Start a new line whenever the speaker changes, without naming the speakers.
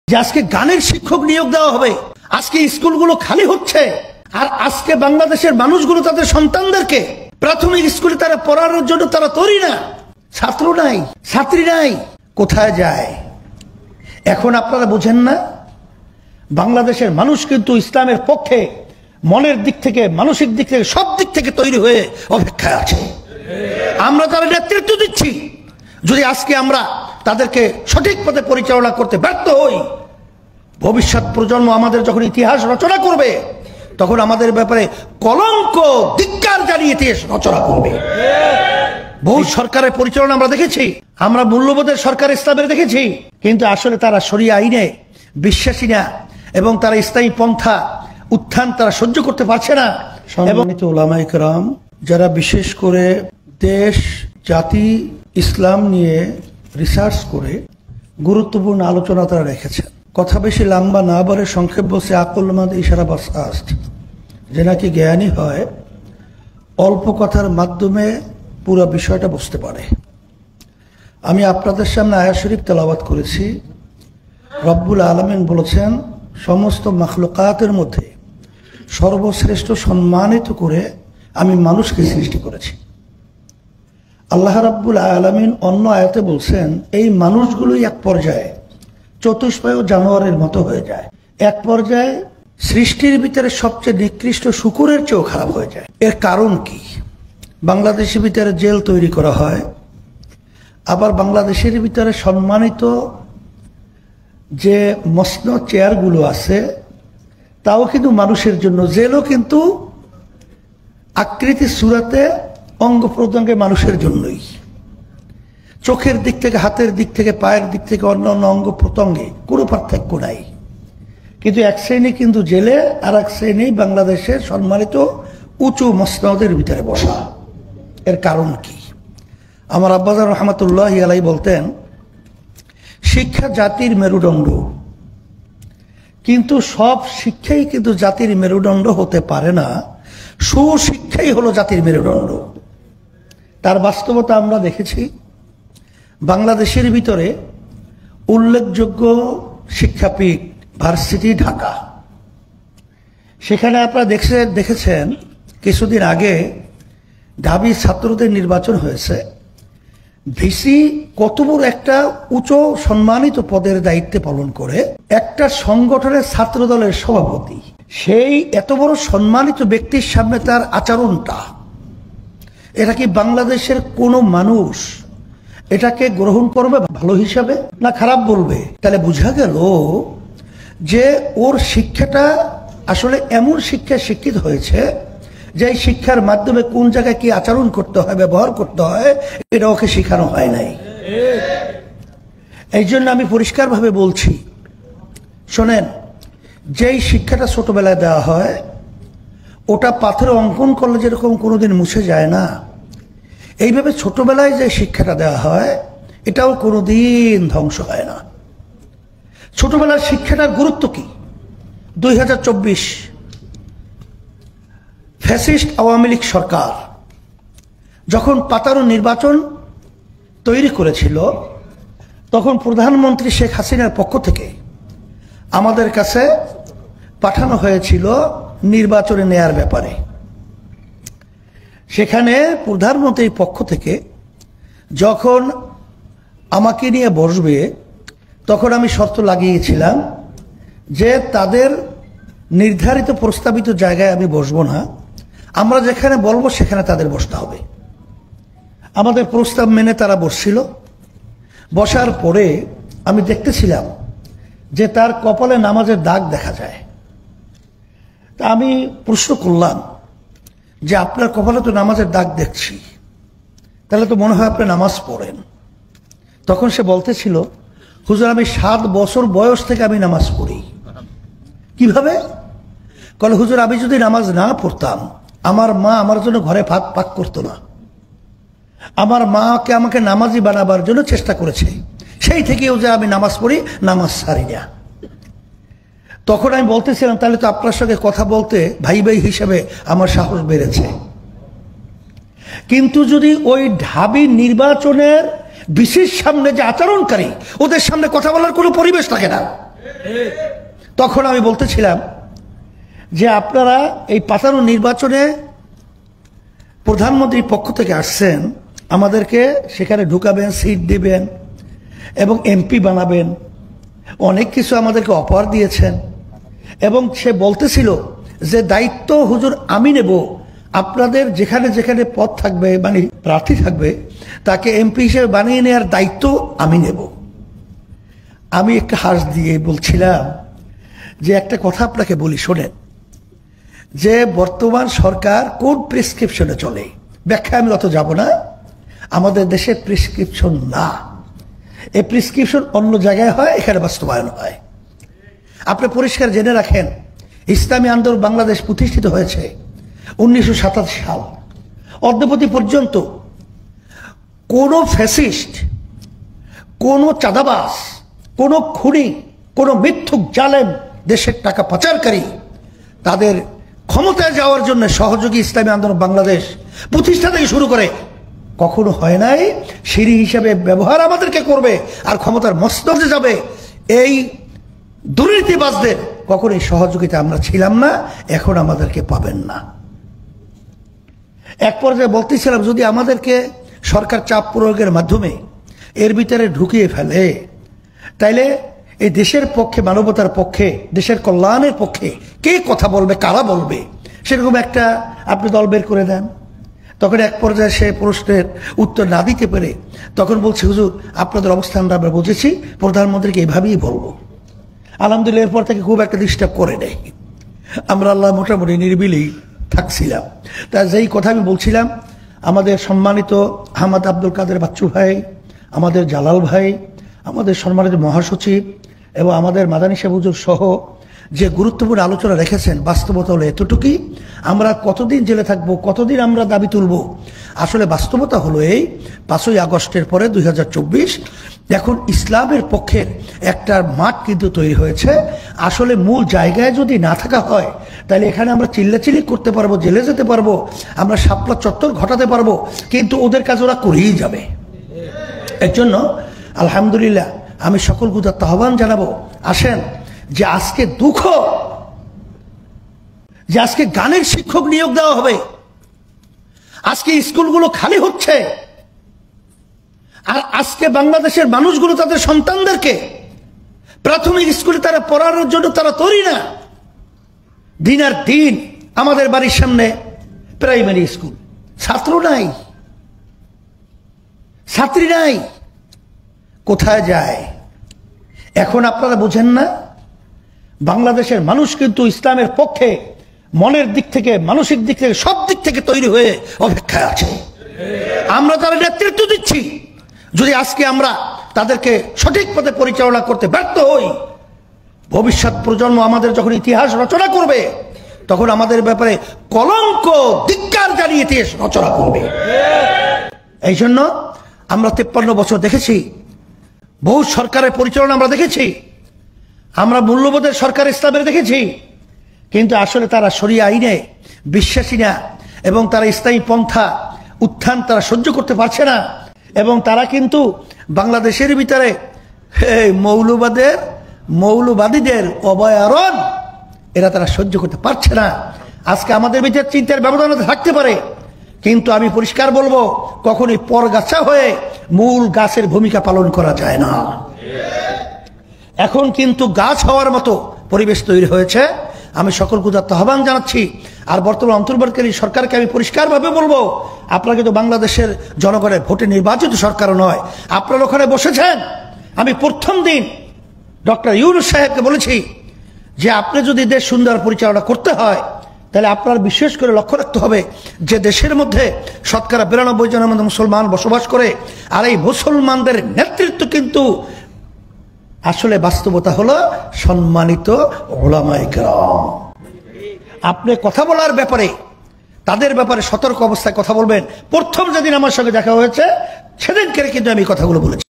যে আজকে গানের শিক্ষক নিয়োগ দেওয়া হবে, আজকে স্কুলগুলো খালি হচ্ছে, আর আজকে বাংলাদেশের মানুষগুলো তাদের সন্তানদেরকে প্রাথমিক স্কুলে তারা পড়ানোর জন্য তারা তৈরি না, ছাত্র নাই, ছাত্রী নাই, কোথায় যায়? এখন আপনারা বোঝেন না, বাংলাদেশের মানুষ কিন্তু ইসলামের পক্ষে মনের দিক থেকে, মানসিক দিক থেকে, সব দিক থেকে তৈরি হয়ে অপেক্ষায় আছে। আমরা তার নেতৃত্ব দিচ্ছি। যদি আজকে আমরা তাদেরকে সঠিক পথে পরিচালনা করতে ব্যর্থ হই, ভবিষ্যৎ প্রজন্ম আমাদের যখন ইতিহাস রচনা করবে, তখন আমাদের ব্যাপারে কলঙ্ক, ধিক্কার জানিয়ে ইতিহাস রচনা করবে। বহু সরকারের পরিচালনা আমরা দেখেছি, আমরা মূল্যবোধের সরকার ইসলামের দেখেছি, কিন্তু আসলে তারা শরিয়া আইনে বিশ্বাসী না, এবং তারা ইসলামী পন্থা উত্থান তারা সহ্য করতে পারছে না। সম্মানিত উলামায়ে কেরাম, যারা বিশেষ করে দেশ, জাতি, ইসলাম নিয়ে রিসার্চ করে গুরুত্বপূর্ণ আলোচনা তারা রেখেছেন। কথা বেশি লম্বা না বলে সংক্ষেপ বলছে, আকলমাদ ইশারা বাস আস্ট, যে নাকি জ্ঞানী হয় অল্প কথার মাধ্যমে পুরো বিষয়টা বুঝতে পারে। আমি আপনাদের সামনে আয়াত শরীফ তেলাওয়াত করেছি। রব্বুল আলামিন বলেছেন, সমস্ত মাখলুকাতের মধ্যে সর্বশ্রেষ্ঠ সম্মানিত করে আমি মানুষকে সৃষ্টি করেছি। আল্লাহ রাব্বুল আলামিন অন্য আয়াতে বলছেন, এই মানুষগুলোই এক পর্যায়ে চতুষ্পায় জানোয়ারের মতো হয়ে যায়, এক পর্যায়ে সৃষ্টির ভিতরে সবচেয়ে নিকৃষ্ট শূকরের চেয়েও খারাপ হয়ে যায়। এর কারণ কি? বাংলাদেশের ভিতরে জেল তৈরি করা হয়, আবার বাংলাদেশের ভিতরে সম্মানিত যে মসনদ চেয়ারগুলো আছে তাও কিন্তু মানুষের জন্য, জেলও কিন্তু আকৃতি সুরাতে অঙ্গ প্রত্যঙ্গে মানুষের জন্যই। চোখের দিক থেকে, হাতের দিক থেকে, পায়ের দিক থেকে, অন্যান্য অঙ্গ প্রত্যঙ্গে কোনো পার্থক্য নাই, কিন্তু এক শ্রেণী কিন্তু জেলে, আর এক শ্রেণী বাংলাদেশের সম্মানিত উঁচু মসনদের ভিতরে বসা। এর কারণ কি? আমার আব্বাজান রহমাতুল্লাহি আলাইহি বলতেন, শিক্ষা জাতির মেরুদণ্ড, কিন্তু সব শিক্ষাই কিন্তু জাতির মেরুদণ্ড হতে পারে না। সুশিক্ষাই হলো জাতির মেরুদণ্ড। তার বাস্তবতা আমরা দেখেছি। বাংলাদেশের ভিতরে উল্লেখযোগ্য শিক্ষাপীঠ, ভার্সিটি ঢাকা, সেখানে আপনারা দেখেছেন কিছুদিন আগে ঢাবি ছাত্রদের নির্বাচন হয়েছে। ভিসি কত বড় একটা উচ্চ সম্মানিত পদের দায়িত্বে পালন করে, একটা সংগঠনের ছাত্র দলের সভাপতি, সেই এত বড় সম্মানিত ব্যক্তির সামনে তার আচরণটা, এটা কি বাংলাদেশের কোনো মানুষ এটাকে গ্রহণ করবে ভালো হিসাবে, না খারাপ বলবে? তাহলে বোঝা গেল যে ওর শিক্ষাটা আসলে এমন শিক্ষায় শিক্ষিত হয়েছে যে এই শিক্ষার মাধ্যমে কোন জায়গায় কি আচরণ করতে হয়, ব্যবহার করতে হয়, এটা ওকে শেখানো হয় নাই। এই জন্য আমি পরিষ্কারভাবে বলছি, শোনেন, যেই শিক্ষাটা ছোটবেলায় দেওয়া হয় ওটা পাথরে অঙ্কন করলে যেরকম কোনোদিন মুছে যায় না, এইভাবে ছোটবেলায় যে শিক্ষাটা দেওয়া হয় এটাও কোনোদিন ধ্বংস হয় না। ছোটবেলার শিক্ষাটার গুরুত্ব কি? 2024 ফ্যাসিস্ট আওয়ামী লীগ সরকার যখন পাতানো নির্বাচন তৈরি করেছিল, তখন প্রধানমন্ত্রী শেখ হাসিনার পক্ষ থেকে আমাদের কাছে পাঠানো হয়েছিল নির্বাচনে নেয়ার ব্যাপারে। সেখানে প্রধানমন্ত্রীর পক্ষ থেকে যখন আমাকে নিয়ে বসবে, তখন আমি শর্ত লাগিয়েছিলাম যে তাদের নির্ধারিত প্রস্তাবিত জায়গায় আমি বসবো না, আমরা যেখানে বলবো সেখানে তাদের বসতে হবে। আমাদের প্রস্তাব মেনে তারা বসছিল। বসার পরে আমি দেখতেছিলাম যে তার কপালে নামাজের দাগ দেখা যায়। তা আমি প্রশ্ন করলাম যে আপনার কপালে তো নামাজের দাগ দেখছি, তাহলে তো মনে হয় আপনি নামাজ পড়েন। তখন সে বলতেছিল, হুজুর আমি 7 বছর বয়স থেকে আমি নামাজ পড়ি। কিভাবে? বলে, হুজুর আমি যদি নামাজ না পড়তাম, আমার মা আমার জন্য ঘরে ভাত পাক করতো না। আমার মাকে আমাকে নামাজি বানাবার জন্য চেষ্টা করেছে, সেই থেকেও যে আমি নামাজ পড়ি, নামাজ ছাড়ি না। তখন আমি বলতেছিলাম, তাহলে তো আপনার সঙ্গে কথা বলতে ভাই ভাই হিসেবে আমার সাহস বেড়েছে। কিন্তু যদি ওই ঢাবি নির্বাচনের বিশেষ সামনে যে আচরণকারী, ওদের সামনে কথা বলার কোনো পরিবেশ থাকে না। তখন আমি বলতেছিলাম যে আপনারা এই পাতানো নির্বাচনে প্রধানমন্ত্রীর পক্ষ থেকে আসছেন, আমাদেরকে সেখানে ঢুকাবেন, সিট দিবেন এবং এমপি বানাবেন, অনেক কিছু আমাদেরকে অফার দিয়েছেন। এবং সে বলতেছিল যে দায়িত্ব হুজুর আমি নেব, আপনাদের যেখানে যেখানে পদ থাকবে মানে প্রার্থী থাকবে তাকে এমপি হিসেবে বানিয়ে নেওয়ার দায়িত্ব আমি নেব। আমি একটা হাস দিয়ে বলছিলাম যে একটা কথা আপনাকে বলি, শোনেন, যে বর্তমান সরকার কোন প্রেসক্রিপশনে চলে ব্যাখ্যা আমি অত যাব না। আমাদের দেশে প্রেসক্রিপশন না, এই প্রেসক্রিপশন অন্য জায়গায় হয়, এখানে বাস্তবায়ন হয়। আপনি পরিষ্কার জেনে রাখেন, ইসলামী আন্দোলন বাংলাদেশ প্রতিষ্ঠিত হয়েছে 1987 সাল। অদ্যাবধি পর্যন্ত কোনো ফ্যাসিস্ট, কোনো চাঁদাবাজ, কোনো খুনি, কোনো মিথ্যুক জালেম, দেশের টাকা পাচারকারী তাদের ক্ষমতায় যাওয়ার জন্য সহযোগী ইসলামী আন্দোলন বাংলাদেশ প্রতিষ্ঠা থেকে শুরু করে কখনো হয় নাই। সিঁড়ি হিসাবে ব্যবহার আমাদেরকে করবে আর ক্ষমতার মস্তকে যাবে, এই দুর্নীতিবাজদের কখনোই সহযোগিতা আমরা ছিলাম না, এখন আমাদেরকে পাবেন না। এক পর্যায়ে বলতেছিলাম যদি আমাদেরকে সরকার চাপ প্রয়োগের মাধ্যমে এর ভিতরে ঢুকিয়ে ফেলে তাইলে এই দেশের পক্ষে, মানবতার পক্ষে, দেশের কল্যাণের পক্ষে কে কথা বলবে, কারা বলবে, সেরকম একটা আপনি দল বের করে দেন। তখন এক পর্যায়ে সে প্রশ্নের উত্তর না দিতে পেরে তখন বলছে হুজুর আপনাদের অবস্থানটা আমরা বুঝেছি, প্রধানমন্ত্রীকে এভাবেই বলবো। আলহামদুলিল্লাহ এরপর থেকে খুব একটা ডিস্টার্ব করে নেই, আমরা আল্লাহ মোটামুটি নিরিবিলি থাকছিলাম। তা যেই কথা আমি বলছিলাম, আমাদের সম্মানিত আহমদ আব্দুল কাদের বাচ্চু ভাই, আমাদের জালাল ভাই, আমাদের সম্মানিত মহাসচিব এবং আমাদের মাদানী সাহেব হুজুর সহ যে গুরুত্বপূর্ণ আলোচনা রেখেছেন, বাস্তবতা হলো এতটুকুই। আমরা কতদিন জেলে থাকবো, কতদিন আমরা দাবি তুলব? আসলে বাস্তবতা হলো এই 5ই আগস্টের পরে 2024 এখন ইসলামের পক্ষের একটা মাঠ কিন্তু তৈরি হয়েছে। আসলে মূল জায়গায় যদি না থাকা হয় তাহলে এখানে আমরা চিল্লাচিল্লি করতে পারবো, জেলে যেতে পারবো, আমরা শাপলা চত্বর ঘটাতে পারবো, কিন্তু ওদের কাজ ওরা করেই যাবে। এর জন্য আলহামদুলিল্লাহ আমি সকল গুদার আহ্বান জানাবো, আসেন যে আজকে দুঃখ যে আজকে গানের শিক্ষক নিয়োগ দেওয়া হবে, আজকে স্কুলগুলো খালি হচ্ছে, আর আজকে বাংলাদেশের মানুষগুলো তাদের সন্তানদেরকে প্রাথমিক স্কুলে তারা পড়ানোর জন্য তারা তৈরি না। দিন আর দিন আমাদের বাড়ির সামনে প্রাইমারি স্কুল, ছাত্র নাই, ছাত্রী নাই, কোথায় যায়? এখন আপনারা বোঝেন না, বাংলাদেশের মানুষ কিন্তু ইসলামের পক্ষে মনের দিক থেকে, মানসিক দিক থেকে, সব দিক থেকে তৈরি হয়ে অপেক্ষায় আছে। আমরা তার নেতৃত্ব দিচ্ছি। যদি আজকে আমরা তাদেরকে সঠিক পথে পরিচালনা করতে ব্যর্থ হই, ভবিষ্যৎ প্রজন্ম আমাদের যখন ইতিহাস রচনা করবে তখন আমাদের ব্যাপারে কলঙ্ক, ধিক্কার জানিয়ে ইতিহাস রচনা করবে। এই জন্য আমরা 53 বছর দেখেছি, বহু সরকারের পরিচালনা আমরা দেখেছি, আমরা মূল্যবোধের সরকার ইসলামের দেখেছি, কিন্তু আসলে তারা শরিয়া আইনে বিশ্বাসী না এবং তারা ইসলামী পন্থা উত্থান তারা সহ্য করতে পারছে না। এবং তারা কিন্তু বাংলাদেশের ভিতরে মৌলবাদীদের অভয়ারণ্য এরা তারা সহ্য করতে পারছে না। আজকে আমাদের ভিতরে চিন্তার ব্যবধান থাকতে পারে, কিন্তু আমি পরিষ্কার বলবো কখনোই পরগাছা হয়ে মূল গাছের ভূমিকা পালন করা যায় না। এখন কিন্তু গাছ হওয়ার মতো পরিবেশ তৈরি হয়েছে। আমি সকল গুজার আহ্বান জানাচ্ছি। আর বর্তমান অন্তর্বর্তীকালীন সরকারকে আমি পরিষ্কারভাবে বলবো, আপনারা কিন্তু বাংলাদেশের জনগণের ভোটে নির্বাচিত সরকারও নয়। আপনারা ওখানে বসেছেন। আমি প্রথম দিন ডক্টর ইউনূস সাহেবকে বলেছি যে আপনি যদি দেশ সুন্দর পরিচালনা করতে হয় তাহলে আপনার বিশেষ করে লক্ষ্য রাখতে হবে যে দেশের মধ্যে শতকরা 92 জনের মধ্যে মুসলমান বসবাস করে, আর এই মুসলমানদের নেতৃত্ব কিন্তু আসলে বাস্তবতা হলো সম্মানিত উলামায়ে কেরাম। আপনি কথা বলার ব্যাপারে, তাদের ব্যাপারে সতর্ক অবস্থায় কথা বলবেন। প্রথম যেদিন আমার সঙ্গে দেখা হয়েছে সেদিনকে কিন্তু আমি কথাগুলো বলেছি।